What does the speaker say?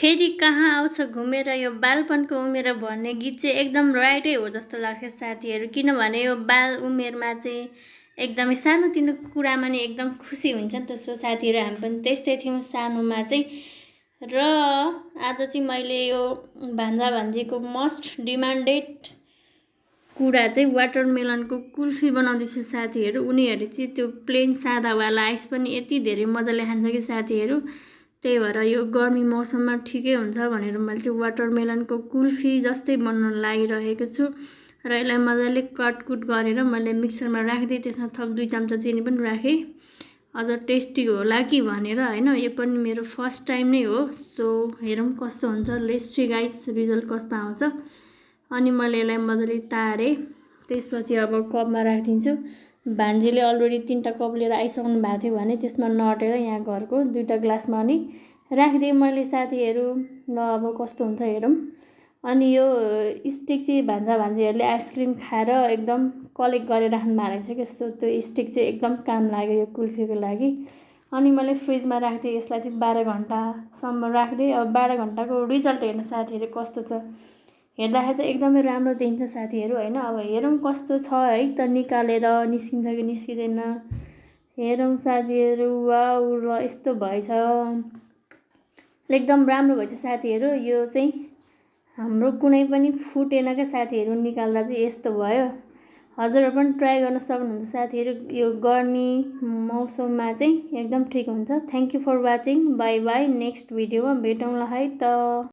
फेरि कहाँ आउँछ घुमेर यो बालपनको उमेर भन्ने गीत चाहिँ एकदम राइटै हो जस्तो लाग्छ साथीहरू। किनभने यो बाल उमेरमा चाहिँ एकदमै सानोतिनो कुरामा नि एकदम खुसी हुन्छ नि त। सो साथीहरू हामी पनि त्यस्तै थियौँ सानोमा चाहिँ। र आज चाहिँ मैले यो भान्जा भान्जीको मोस्ट डिमान्डेड कुरा चाहिँ वाटरमेलनको कुल्फी बनाउँदैछु साथीहरू। उनीहरूले चाहिँ त्यो प्लेन सादावाला आइस पनि यति धेरै मजाले खान्छ कि साथीहरू, त्यही भएर यो गर्मी मौसममा ठिकै हुन्छ भनेर मैले चाहिँ वाटरमेलनको कुल्फी जस्तै बनाउन लागिरहेको छु। र यसलाई मजाले कटकुट गरेर मैले मिक्सरमा राखिदिएँ, त्यसमा थप 2 चम्चा चिनी पनि राखेँ अझ टेस्टी होला कि भनेर होइन। यो पनि मेरो फर्स्ट टाइम नै हो, सो हेरौँ कस्तो हुन्छ। लेट्स सी गाइस रिजल्ट कस्तो आउँछ। अनि मैले यसलाई मजाले तारेँ, त्यसपछि अब कपमा राखिदिन्छु। भान्जीले अलरेडी 3टा कप लिएर आइसक्नु भएको थियो भने त्यसमा नअटेर यहाँ घरको 2टा ग्लासमा अनि राखिदिएँ मैले साथीहरू। ल अब कस्तो हुन्छ हेरौँ। अनि यो स्टिक चाहिँ भान्जा भान्जीहरूले आइसक्रिम खाएर एकदम कलेक्ट गरेर राख्नु भएको रहेछ कि, सो त्यो स्टिक चाहिँ एकदम काम लाग्यो यो कुल्फीको लागि। अनि मैले फ्रिजमा राखिदिएँ, यसलाई चाहिँ 12 घन्टासम्म राखिदिएँ। अब 12 घन्टाको रिजल्ट हेर्नु साथीहरू कस्तो छ। हेर्दाखेरि त एकदमै राम्रो देखिन्छ साथीहरू होइन। अब हेरौँ कस्तो छ है त, निकालेर निस्किन्छ कि निस्किँदैन हेरौँ साथीहरू। वाउ ल यस्तो भएछ, एकदम राम्रो भएछ साथीहरू। यो चाहिँ हाम्रो कुनै पनि फुटेन क्या साथीहरू, निकाल्दा चाहिँ यस्तो भयो। हजुरहरू पनि ट्राई गर्न सक्नुहुन्छ साथीहरू, यो गर्मी मौसममा चाहिँ एकदम ठिक हुन्छ। Thank you for watching, bye bye. Next भिडियोमा भेटौँला है त।